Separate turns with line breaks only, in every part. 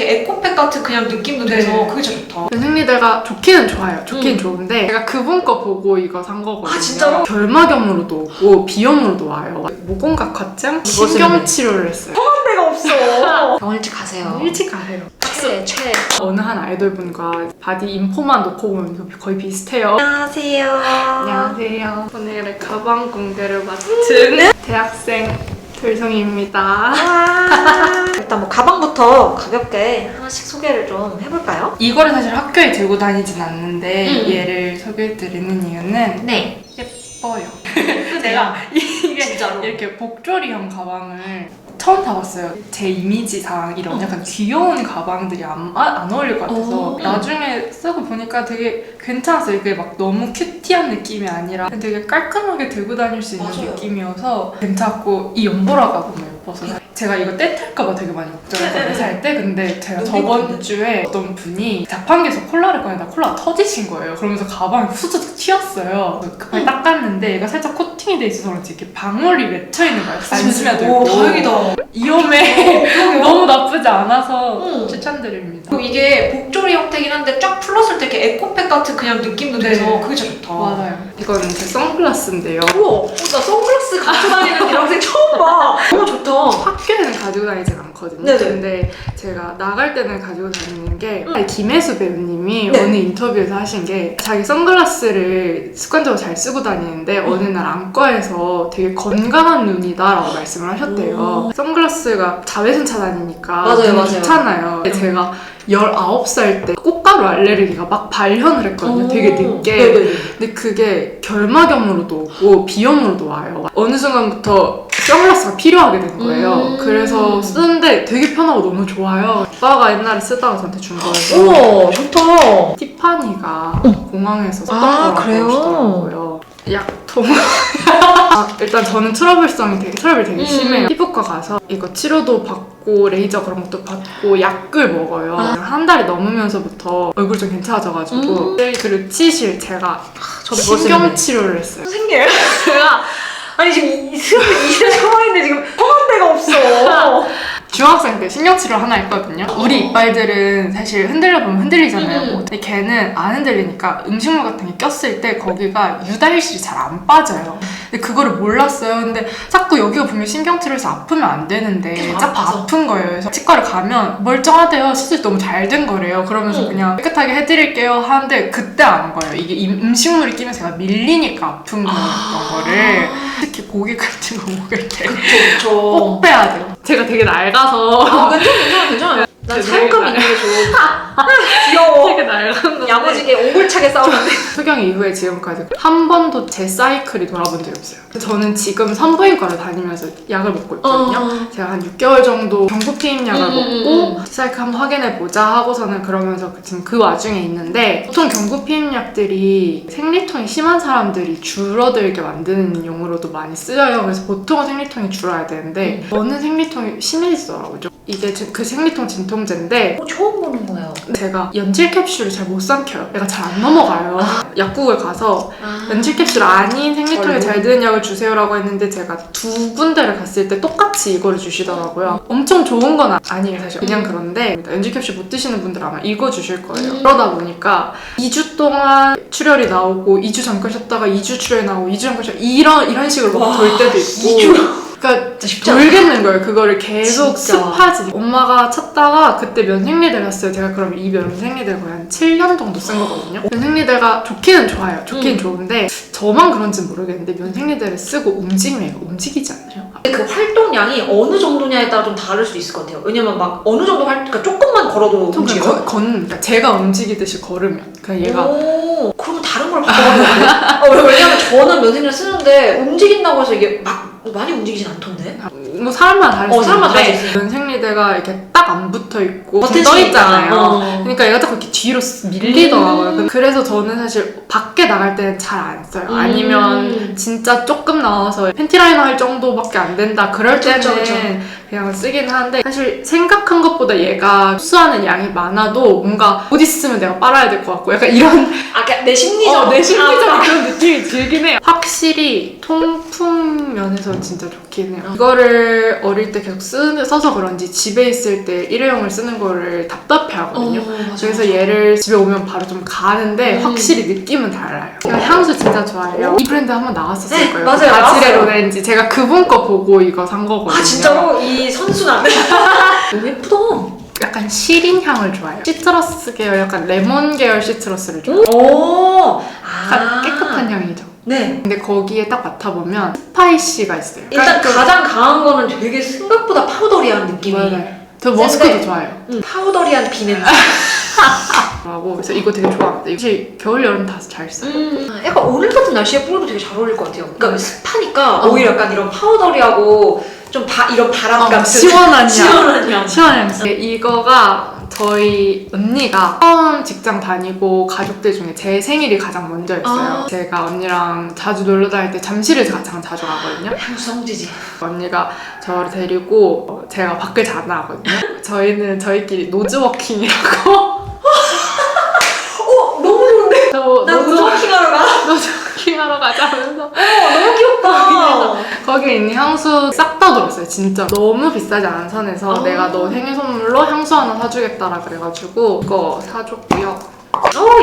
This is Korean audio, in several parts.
되게 에코백 같은 그냥 느낌도 돼서 그게 진짜 좋다.
면생리대가 좋기는 좋아요. 좋긴 좋은데 제가 그분 거 보고 이거 산 거거든요.
아 진짜로?
결막염으로도 오고 비염으로도 와요. 모공각 과증 신경 치료를 했어요.
한 데가 없어. 병원 일찍 가세요.
일찍 가세요.
최.
어느 한 아이돌분과 바디 인포만 놓고 보면 거의 비슷해요.
안녕하세요.
안녕하세요. 오늘의 가방 공개를 맡은 대학생 돌송이입니다.
일단 뭐 가방부터 가볍게 하나씩 소개를 좀 해볼까요?
이거를 사실 학교에 들고 다니진 않는데 얘를 소개해드리는 이유는
네.
예뻐요. 제가 이게
진짜로.
이렇게 복조리형 가방을 처음 사봤어요. 제 이미지상 이런 약간 귀여운 가방들이 안 어울릴 것 같아서 나중에 쓰고 보니까 되게 괜찮았어요. 이게 막 너무 큐티한 느낌이 아니라 되게 깔끔하게 들고 다닐 수 있는 느낌이어서 괜찮고 이 연보라가 너무 예뻐서 제가 이거 떼탈까봐 되게 많이 걱정했거든요, 살 때. 근데 제가 저번 주에 어떤 분이 자판기에서 콜라를 꺼내다 콜라가 터지신 거예요. 그러면서 가방이 후두둑 튀었어요. 급하게 닦았는데 얘가 살짝 코팅이 돼 있어서 그런지 이렇게 방울이 맺혀있는 거예요. 안 스며들고.
다행이다.
위험해. 너무 나쁘지 않아서 추천드립니다.
그리고 이게 복조리 형태긴 한데 쫙 풀었을 때 이렇게 에코백 같은 그냥 느낌도 돼서 그게 진짜 좋다.
맞아요. 이거는 제 선글라스인데요.
우와, 나 선글라스 가지고 다니는 대학생 처음 봐. 너무 좋다.
학교에는 가지고 다니진 않거든요.
네네.
근데 제가 나갈 때는 가지고 다니는 게 김혜수 배우님이
네.
어느 인터뷰에서 하신 게 자기 선글라스를 습관적으로 잘 쓰고 다니는데 어느 날 안과에서 되게 건강한 눈이다라고 말씀을 하셨대요. 선글라스가 자외선 차단이니까
맞아요.
좋잖아요. 제가 19살 때 꽃가루 알레르기가 막 발현을 했거든요. 되게 늦게. 근데 그게 결막염으로도 오고 비염으로도 와요. 어느 순간부터 선글라스가 필요하게 된 거예요. 그래서 쓰는데 되게 편하고 너무 좋아요. 오빠가 옛날에 쓰다가 저한테 준 거여서.
우와, 좋다.
티파니가 공항에서 썼던 거라고
그래요?
하시더라고요. 약통. 일단 저는 트러블이 되게 심해요. 피부과 가서 이거 치료도 받고 레이저 그런 것도 받고 약을 먹어요. 한 달이 넘으면서부터 얼굴이 좀 괜찮아져가지고 그리고 치실 제가 신경 치료를 했어요.
선생님. 제가 아니 지금 이 상황인데 지금 험한 데가 없어.
중학생 때 신경치료 하나 했거든요. 우리 이빨들은 사실 흔들려보면 흔들리잖아요. 근데 걔는 안 흔들리니까 음식물 같은 게 꼈을 때 거기가 유달실이 잘 안 빠져요. 근데 그거를 몰랐어요. 근데 자꾸 여기가 분명히 신경치료해서 아프면 안 되는데 자꾸 아픈 거예요. 그래서 치과를 가면 멀쩡하대요. 시술 너무 잘 된 거래요. 그러면서 그냥 깨끗하게 해드릴게요 하는데 그때 아는 거예요. 이게 음식물이 끼면 제가 밀리니까 아픈 거였던 거를. 특히 고기 같은 거 먹을 때 꼭 빼야 돼요. 제가 되게 낡아서
괜찮아요. 난 사용감 있는 게 좋아. 귀여워.
되게 낡은 거
야무지게 옹골차게 싸우는데.
수경 이후에 지금까지 한 번도 제 사이클이 돌아본 적이 없어요. 저는 지금 산부인과를 다니면서 약을 먹고 있거든요. 제가 한 6개월 정도 경부피임약을 먹고 사이클 한번 확인해보자 하고서는 그러면서 지금 그 와중에 있는데 보통 경부피임약들이 생리통이 심한 사람들이 줄어들게 만드는 용으로도 많이 쓰여요. 그래서 보통은 생리통이 줄어야 되는데 저는 생리통이 심해지더라고요. 이게 그 생리통 진통제인데
처음 보는 거예요.
제가 연질 캡슐을 잘 못 삼켜요. 얘가 잘 안 넘어가요. 약국을 가서 연질 캡슐 아닌 생리통에 잘 드는 약을 주세요라고 했는데 제가 두 군데를 갔을 때 똑같이 이거를 주시더라고요. 엄청 좋은 건 아니에요 사실. 그냥 그런데 연질 캡슐 못 드시는 분들 아마 이거 주실 거예요. 그러다 보니까 2주 동안 출혈이 나오고 2주 잠깐 쉬었다가 2주 출혈이 나오고 2주 잠깐 쉬었다가 이런 식으로 막 돌 때도 있고 그러니까 돌겠는 거예요. 그거를 계속 습하지. 엄마가 찾다가 그때 면생리대 갔어요. 제가 그럼 이 면생리대를 거의 한 7년 정도 쓴 거거든요. 면생리대가 좋기는 좋아요. 좋긴 좋은데 저만 그런지는 모르겠는데 면생리대를 쓰고 움직이면 이거 움직이지 않나요?
그 활동량이 어느 정도냐에 따라 좀 다를 수 있을 것 같아요. 왜냐면 막 어느 정도 그러니까 조금만 걸어도 움직여요.
그러니까 제가 움직이듯이 걸으면 그냥 얘가
그러면 다른 걸 바꿔봤는데 왜냐면 저는 면생리를 쓰는데 움직인다고 해서 이게 막 많이 움직이진 않던데?
뭐 사람마다 다를 수
사람마다 다를 수
있는데
있으니까.
면생리대가 이렇게 딱 안 붙어있고
버튼
떠있잖아요. 그러니까 얘가 자꾸 이렇게 뒤로 밀리더라고요. 그래서 저는 사실 밖에 나갈 때는 잘 안 써요. 아니면 진짜 조금 나와서 팬티라이너 할 정도밖에 안 된다 그럴 때는 그냥 쓰긴 하는데 사실 생각한 것보다 얘가 흡수하는 양이 많아도 뭔가 곧 있으면 내가 빨아야 될 것 같고 약간 이런
내 심리적
내 심리적 그런 느낌이 들긴 해요. 확실히 통풍 면에서 진짜 좋긴 해요. 이거를 어릴 때 계속 써서 그런지 집에 있을 때 일회용을 쓰는 거를 답답해 하거든요.
맞아,
그래서
맞아.
얘를 집에 오면 바로 좀 가는데 확실히 느낌은 달라요. 제가 향수 진짜 좋아해요. 이 브랜드 한번 나왔었을
네,
거예요.
맞아요.
바질의
나왔어요.
로렌지. 제가 그분 거 보고 이거 산 거거든요.
아 진짜로? 이 선순환. 너무 예쁘다.
약간 시린 향을 좋아해요. 시트러스 계열, 약간 레몬 계열 시트러스를 좋아해요.
오.
약간 깨끗한 향이죠.
네.
근데 거기에 딱 맡아보면 스파이시가 있어요.
일단 가장 강한 거는 되게 생각보다 파우더리한 느낌이.
맞아요. 저 머스크도 좋아해요.
파우더리한 비냄새.
하고 그래서 이거 되게 좋아합니다. 사실 겨울 여름 다 잘 써요.
약간 오늘 같은 날씨에 뿌려도 되게 잘 어울릴 것 같아요. 그러니까 습하니까 오히려 약간 이런 파우더리하고 좀 이런 바람 같은
시원한 향.
시원한 향.
시원한 향. 이거가 저희 언니가 처음 직장 다니고 가족들 중에 제 생일이 가장 먼저였어요. 제가 언니랑 자주 놀러 다닐 때 잠실을 가장 자주 가거든요.
향수 성지지.
언니가 저를 데리고 제가 밖을 잘 안 나가거든요. 저희는 저희끼리 노즈워킹이라고.
너무 좋은데?
나
나 노즈워킹하러 가.
노즈워킹하러 가자면서
너무 귀엽다.
거기에 있는 향수 싹 다 들었어요. 진짜 너무 비싸지 않은 선에서 내가 너 생일 선물로 향수 하나 사주겠다라 그래가지고 이거 사줬고요.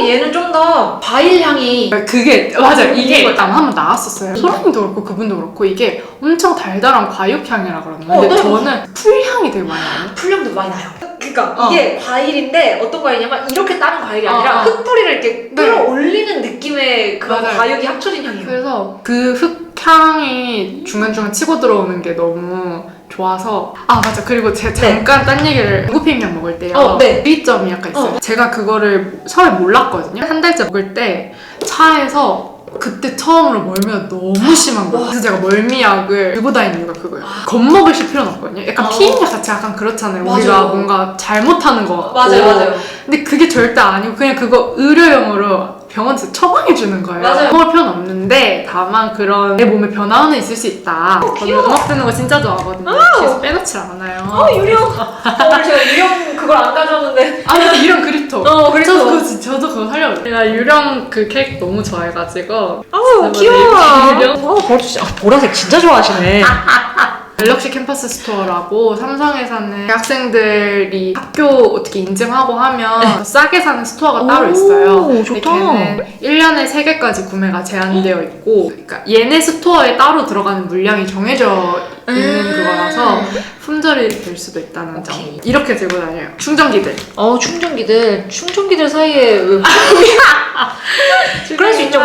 얘는 좀 더 과일 향이.
그게 맞아요. 이게 한번 나왔었어요. 소라님도 그렇고 그분도 그렇고 이게 엄청 달달한 과육향이라 그러는데 근데
네.
저는 풀향이 되게 많이 나요.
풀향도 많이 나요. 그러니까 이게 과일인데 어떤 과일이냐면 이렇게 따는 과일이 아니라 흙뿌리를 이렇게 끌어올리는 느낌의 그런
맞아요.
과육이 합쳐진 향이에요.
그래서 그 흙향이 중간중간 치고 들어오는 게 너무 좋아서 맞아. 그리고 제가 잠깐 딴 얘기를 구피향 먹을 때요. 유의점이 약간 있어요. 제가 그거를 처음에 몰랐거든요. 한 달째 먹을 때 차에서 그때 처음으로 멀미가 너무 심한 거예요. 그래서 제가 멀미약을 들고 다니는 이유가 그거예요. 겁먹으실 필요는 없거든요. 약간 피임약 같이 약간 그렇잖아요.
맞아요.
우리가 뭔가 잘못하는 것 같고.
맞아요.
근데 그게 절대 아니고 그냥 그거 의료용으로 병원에서 처방해주는 거예요.
맞아요.
먹을 필요는 없는데 다만 그런 내 몸에 변화는 있을 수 있다. 저는 음악 듣는 거 진짜 좋아하거든요. 그래서 빼놓질 않아요.
유령. 오늘 제가 유령 그걸 안 가져왔는데.
근데 유령 그립토.
그립토.
저도 그거 살려고. 제가 유령 그 케이크 너무 좋아해가지고.
귀여워.
유령.
보라색 진짜 좋아하시네.
갤럭시 캠퍼스 스토어라고 삼성에 사는 대학생들이 학교 어떻게 인증하고 하면 싸게 사는 스토어가 따로 있어요. 근데 걔는 1년에 3개까지 구매가 제한되어 있고 그러니까 얘네 스토어에 따로 들어가는 물량이 정해져 있는 그거라서 품절이 될 수도 있다는 점. 이렇게 들고 다녀요. 충전기들.
충전기들 사이에 왜 그럴 수 있죠.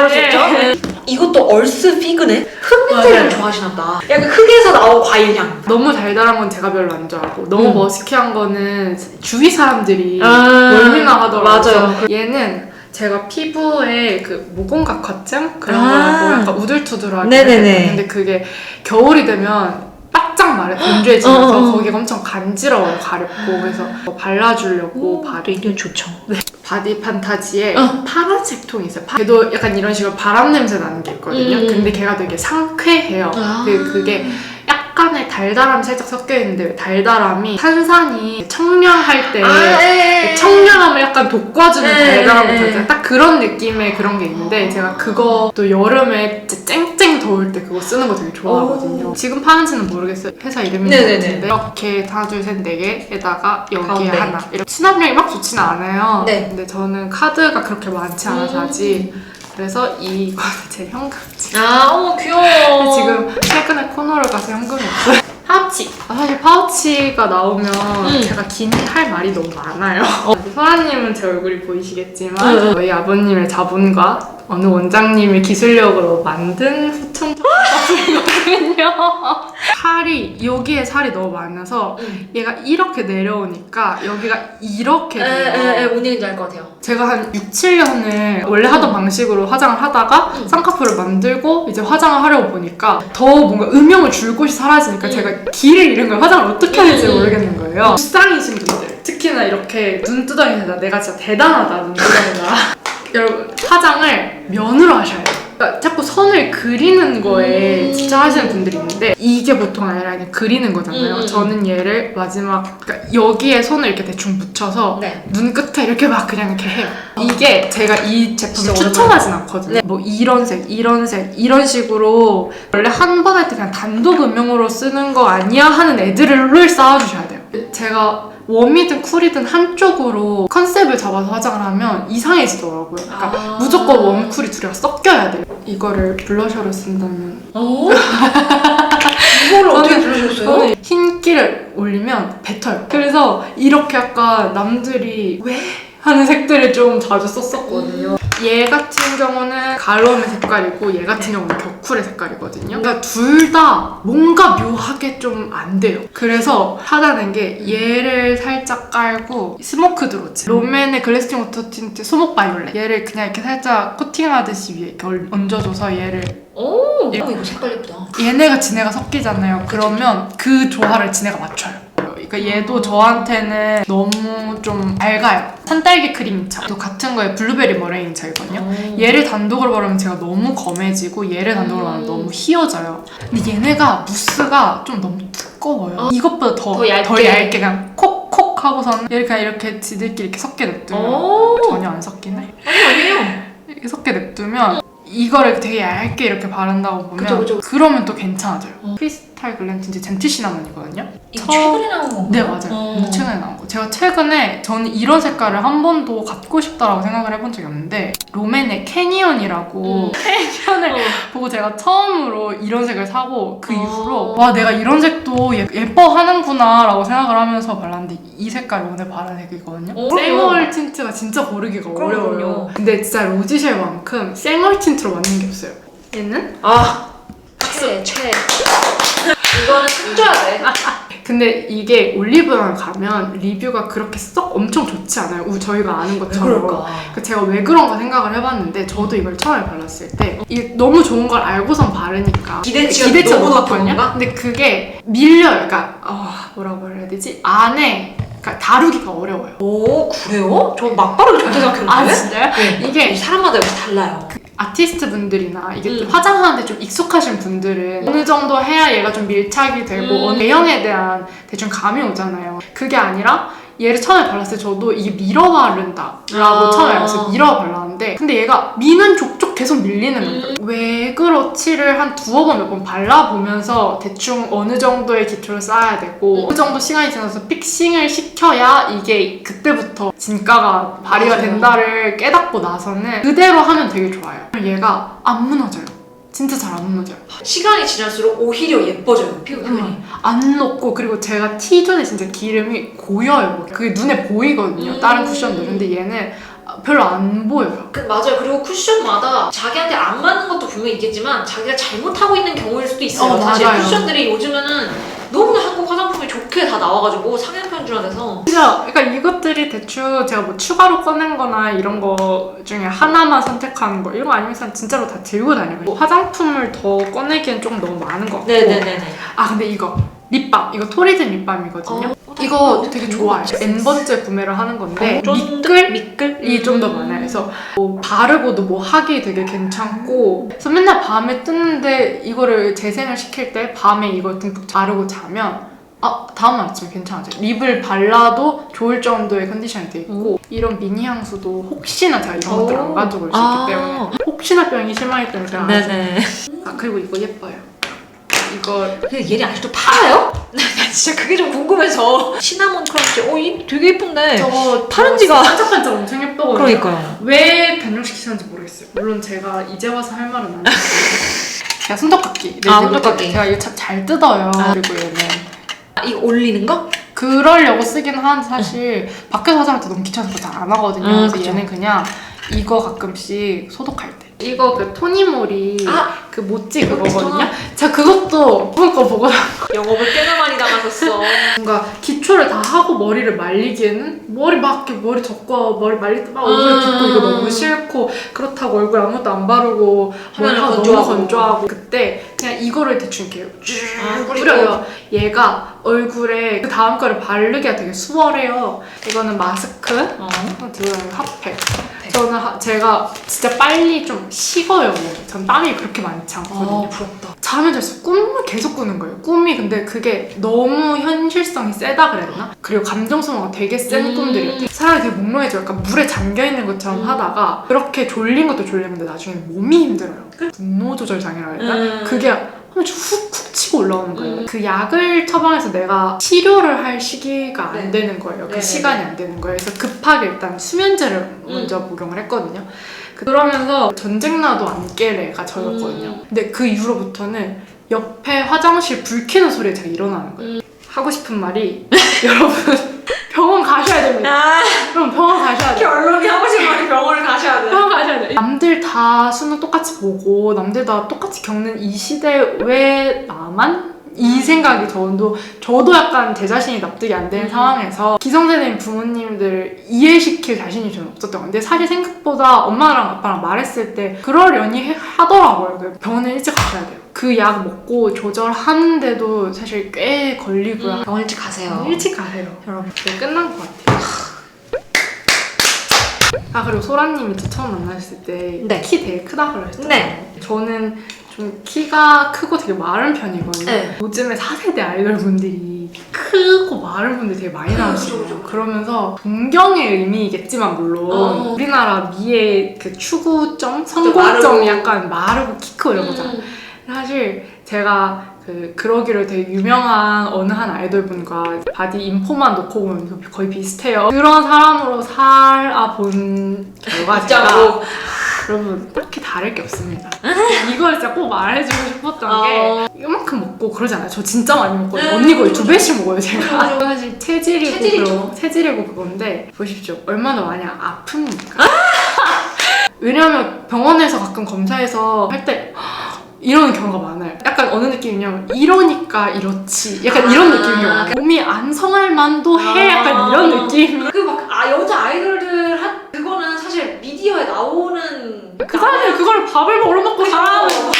이것도 얼스 피그네? 흙 냄새를 좋아하시나 보다. 약간 흙에서 나온 과일향.
너무 달달한 건 제가 별로 안 좋아하고 너무 머스키한 거는 주위 사람들이 멀미나 하더라고요.
맞아요.
얘는 제가 피부에 그 모공각화증 그런 거라고 약간 우둘투둘하게
네네네.
근데 그게 겨울이 되면 바짝 말해 건조해지면서 거기가 엄청 간지러워요. 가렵고 그래서 발라주려고
이건 좋죠.
바디 판타지에 파란색 통이 있어요. 걔도 약간 이런 식으로 바람 냄새 나는 게 있거든요. 근데 걔가 되게 상쾌해요. 그게 약간의 달달함이 살짝 섞여 있는데 달달함이 탄산이 청량할 때 청량함을 약간 돋궈주는 달달함을 더있잖아요. 딱 그런 느낌의 그런 게 있는데 제가 그것도 여름에 진짜 쨍쨍 더울 때 그거 쓰는 거 되게 좋아하거든요. 지금 파는지는 모르겠어요. 회사 이름인 것 같은데 이렇게 하나 둘 셋 네 개에다가 여기에
가운데.
하나 이렇게 수납력이 막 좋지는 않아요.
네.
근데 저는 카드가 그렇게 많지 않아서 하지 그래서 이거는 제 현금지.
귀여워.
지금 최근에 코너를 가서 현금이 없어요.
파우치.
사실 파우치가 나오면 제가 할 말이 너무 많아요. 소라님은 제 얼굴이 보이시겠지만 저희 아버님의 자본과 어느 원장님의 기술력으로 만든 후천적 파우치거든요. 여기에 살이 너무 많아서 얘가 이렇게 내려오니까 여기가 이렇게 돼요.
뭔 얘기인지 알 것 같아요.
제가 한 6, 7년을 원래 하던 방식으로 화장을 하다가 쌍꺼풀을 만들고 이제 화장을 하려고 보니까 더 뭔가 음영을 줄 곳이 사라지니까 제가 길을 잃은 거예요. 화장을 어떻게 해야 될지 모르겠는 거예요. 불쌍이신 분들 특히나 이렇게 눈두덩이다 내가 진짜 대단하다 눈두덩이다 여러분 화장을 면으로 하셔야 돼요. 그러니까 자꾸 선을 그리는 거에 집착하시는 분들이 있는데 이게 보통 아니라 그냥 그리는 거잖아요. 저는 얘를 마지막 그러니까 여기에 손을 이렇게 대충 붙여서
네.
눈 끝에 이렇게 막 그냥 이렇게 해요. 이게 제가 이 제품을
진짜
추천하진 않거든요.
네.
뭐 이런 색, 이런 식으로 원래 한 번 할 때 그냥 단독 음영으로 쓰는 거 아니야 하는 애들을 쌓아주셔야 돼요. 제가 웜이든 쿨이든 한쪽으로 컨셉을 잡아서 화장을 하면 이상해지더라고요. 그러니까 무조건 웜, 쿨이 둘이가 섞여야 돼요. 이거를 블러셔로 쓴다면
이거를 어떻게 부르셨어요?
저는 흰기를 올리면 뱉어요. 그래서 이렇게 약간 남들이 왜? 하는 색들을 좀 자주 썼었거든요. 얘 같은 경우는 가로움의 색깔이고 얘 같은 경우는 격쿨의 색깔이거든요. 그러니까 둘 다 뭔가 묘하게 좀 안 돼요. 그래서 하다는 게 얘를 살짝 깔고 스모크 드로즈 롬앤의 글래스팅 워터 틴트 소목 바이올렛 얘를 그냥 이렇게 살짝 코팅하듯이 위에 이렇게 얹어줘서 얘를
오, 이거 색깔 예쁘다.
얘네가 지네가 섞이잖아요. 그러면 그 조화를 지네가 맞춰요. 그러니까 얘도 저한테는 너무 좀 밝아요. 산딸기 크림차 또 같은 거에 블루베리 머레인차이거든요. 얘를 단독으로 바르면 제가 너무 검해지고 얘를 단독으로 바르면 너무 희어져요. 근데 얘네가 무스가 좀 너무 두꺼워요. 이것보다 더 얇게 그냥 콕콕 하고서는 얘를 그냥 이렇게 지들끼리 이렇게 섞여 냅두면 전혀 안 섞이네.
아니에요.
이렇게 섞여 냅두면 이거를 되게 얇게 이렇게 바른다고 보면
그쵸.
그러면 또 괜찮아져요. 크리스탈 글램 틴트 젠틀 시나몬이거든요.
이거 최근에 나온 건가요?
네, 맞아요. 근데 최근에 나온 거. 제가 최근에 저는 이런 색깔을 한 번도 갖고 싶다라고 생각을 해본 적이 없는데 롬앤의 캐니언이라고 캐니언을 보고 제가 처음으로 이런 색을 사고 그 이후로 와 내가 이런 색도 예뻐하는구나 라고 생각을 하면서 발랐는데 이 색깔이 오늘 바른 색이거든요. 쌩얼 틴트가 진짜 고르기가 어려워요. 근데 진짜 로지쉘만큼 쌩얼 틴트로 맞는 게 없어요. 얘는?
최. 이거는 숨줘야 돼.
근데 이게 올리브영 가면 리뷰가 그렇게 썩 엄청 좋지 않아요. 저희가 아는 것처럼.
그럴까?
제가 왜 그런가 생각을 해봤는데 저도 이걸 처음에 발랐을 때 이게 너무 좋은 걸 알고선 바르니까
기대치가 너무
높았거든요.
높은가?
근데 그게 밀려요. 그러니까 뭐라고 해야 되지? 안에 그러니까 다루기가 어려워요.
오, 그래요? 저 막바르게 좋게 생각했는데?
아 진짜요?
네.
이게
사람마다 역시 달라요.
아티스트 분들이나 이게 화장하는데 좀 익숙하신 분들은 어느 정도 해야 얘가 좀 밀착이 되고 대형에 대한 대충 감이 오잖아요. 그게 아니라 얘를 처음에 발랐을 때 저도 이게 밀어 바른다라고 처음에 알았어요. 밀어 발랐는데 근데 얘가 미는 족족 계속 밀리는 거예요. 왜 그렇지를 한 두어 번 몇 번 발라보면서 대충 어느 정도의 기초를 쌓아야 되고 어느 정도 시간이 지나서 픽싱을 시켜야 이게 그때부터 진가가 발휘가 된다를 깨닫고 나서는 그대로 하면 되게 좋아요. 얘가 안 무너져요. 진짜 잘 안 무너져요.
시간이 지날수록 오히려 예뻐져요, 피부 표현이.
안 녹고 그리고 제가 T존에 진짜 기름이 고여요. 그게 눈에 보이거든요. 다른 쿠션들은. 근데 얘는 별로 안 보여요.
맞아요. 그리고 쿠션마다 자기한테 안 맞는 것도 분명히 있겠지만 자기가 잘못하고 있는 경우일 수도 있어요. 사실
맞아요.
쿠션들이 요즘에는 너무나 한국 화장품이 좋게 다 나와가지고 상향 편준화돼서
진짜 그러니까 이것들이 대충 제가 뭐 추가로 꺼낸 거나 이런 거 중에 하나만 선택하는 거 이런 거 아니면 진짜로 다 들고 다녀요. 뭐 화장품을 더 꺼내기엔 조금 너무 많은 것 같고
네네네네.
근데 이거 립밤 이거 토리든 립밤이거든요. 이거 되게 좋아요. N번째 구매를 하는 건데 미끌이 좀 더 많아요. 그래서 뭐 바르고도 뭐 하기 되게 괜찮고 그래서 맨날 밤에 뜨는데 이거를 재생을 시킬 때 밤에 이걸 듬뿍 바르고 자면 다음날 아침에 괜찮아져요. 립을 발라도 좋을 정도의 컨디션이 돼 있고 이런 미니 향수도 혹시나 제가 이런 것들 안 가지고 올 수 있기 때문에 혹시나 병이 심하기 때문에 제가
네네.
그리고 이거 예뻐요. 이거
근데 얘네 아직도 팔아요? 나 진짜 그게 좀 궁금해서. 시나몬 크런치 이 되게 예쁜데
저거
파는 지가
반짝반짝 엄청 예쁘거든요.
그러니까요.
왜 변형시키셨는지 모르겠어요. 물론 제가 이제 와서 할 말은 아니에요. 제가 손톱깎이.
손톱깎이.
제가 이거 참 잘 뜯어요. 그리고 얘는
이거 올리는 거?
그러려고 쓰긴 하는데 사실 밖에서 화장할 때 너무 귀찮아서 잘 안 하거든요. 그래서
그쵸.
얘는 그냥 이거 가끔씩 소독할 때. 이거 그 토니모리 그 모찌 그거거든요. 제가 그것도 거 보고
영업을 꽤나 많이 당하셨어.
뭔가 기초 기초를 다 하고 머리를 말리기에는 머리 막 이렇게 머리 젓고 머리 말릴 때 막 얼굴에 붓고 이거 너무 싫고 그렇다고 얼굴 아무것도 안 바르고
하면은
너무
건조하고.
건조하고 그때 그냥 이거를 대충 이렇게 쭉
뿌리고.
뿌려요. 얘가 얼굴에 그 다음 거를 바르기가 되게 수월해요. 이거는 마스크. 들어가는 핫팩. 저는 제가 진짜 빨리 좀 식어요. 전 땀이 그렇게 많지 않거든요.
부럽다.
잠을 자서 꿈을 계속 꾸는 거예요. 꿈이 근데 그게 너무 현실성이 세다 그래야 되나? 그리고 감정 소모가 되게 센 꿈들이에요. 사람이 되게 몽롱해져 약간 물에 잠겨있는 것처럼 하다가 그렇게 졸린 것도 졸리는데 나중에 몸이 힘들어요. 분노 조절 장애라고 해야 되나? 그게 한 번씩 훅훅 치고 올라오는 거예요. 그 약을 처방해서 내가 치료를 할 시기가 안 되는 거예요. 그 시간이 안 되는 거예요. 그래서 급하게 일단 수면제를 먼저 복용을 했거든요. 그러면서 전쟁나도 안 깰 애가 저였거든요. 근데 그 이후로부터는 옆에 화장실 불 켜는 소리에 제가 일어나는 거예요. 하고 싶은 말이 여러분 병원 가셔야 됩니다. 여러분 병원 가셔야 돼요.
결론이 하고 싶은 말이 병원을 가셔야 돼.
병원 가셔야 돼요. 남들 다 수능 똑같이 보고 남들 다 똑같이 겪는 이 시대에 왜 나만? 이 생각이 저도 약간 제 자신이 납득이 안 되는 상황에서 기성세대인 부모님들 이해시킬 자신이 저는 없었던 건데 사실 생각보다 엄마랑 아빠랑 말했을 때 그러려니 하더라고요. 병원에 일찍 가셔야 돼요. 그 약 먹고 조절하는데도 사실 꽤 걸리고요.
병원 일찍 가세요.
일찍 가세요. 여러분 이제 끝난 것 같아요. 그리고 소라님이 저 처음 만나셨을 때 키 되게 크다고 그러셨잖아요.
네.
저는 좀 키가 크고 되게 마른 편이거든요.
네.
요즘에 4세대 아이돌 분들이 크고 마른 분들 되게 많이 나오시거든요.
그렇죠.
그러면서 동경의 의미이겠지만 물론 우리나라 미의 그 추구점, 성공점이 약간 마르고 키 크고 이런 거잖아요. 사실 제가 그러기로 되게 유명한 어느 한 아이돌 분과 바디 인포만 놓고 보면 거의 비슷해요. 그런 사람으로 살아본 결과 제가 여러분 딱히 다를 게 없습니다. 이걸 진짜 꼭 말해주고 싶었던 게 이만큼 먹고 그러지 않아요. 저 진짜 많이 먹거든요. 언니 거의 2배씩 먹어요 제가. 사실 체질이고 그건데 보십시오. 얼마나 많이 아픕니까? 왜냐하면 병원에서 가끔 검사해서 할 때 이런 경우가 많아요. 약간 어느 느낌이냐면 이러니까 이렇지 약간 이런 느낌인 경우가 많아요. 몸이 안 성할 만도 해 약간 이런 느낌.
여자 아이돌들 그거는 사실 미디어에 나오는
그 사람들 그걸 밥을 벌어먹고 살아가는 건데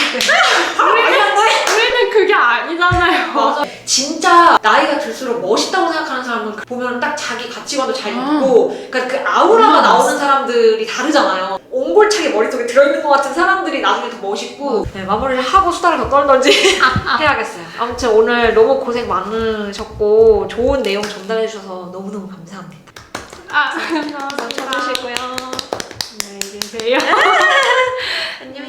우리는 그게 아니잖아요.
맞아. 진짜 나이가 들수록 멋있다고 생각하는 사람은 보면 딱 자기 가치관도 잘 있고 그러니까 그 아우라가 나오는 사람들이 다르잖아요. 옹골차게 머릿속에 들어있는 것 같은 사람들이 나중에 더 멋있고 네, 마무리를 하고 수다를 더 떨던지 해야겠어요. 아무튼 오늘 너무 고생 많으셨고 좋은 내용 전달해 주셔서 너무너무 감사합니다.
감사합니다.
감사하시고요.
안녕히 계세요.
안녕히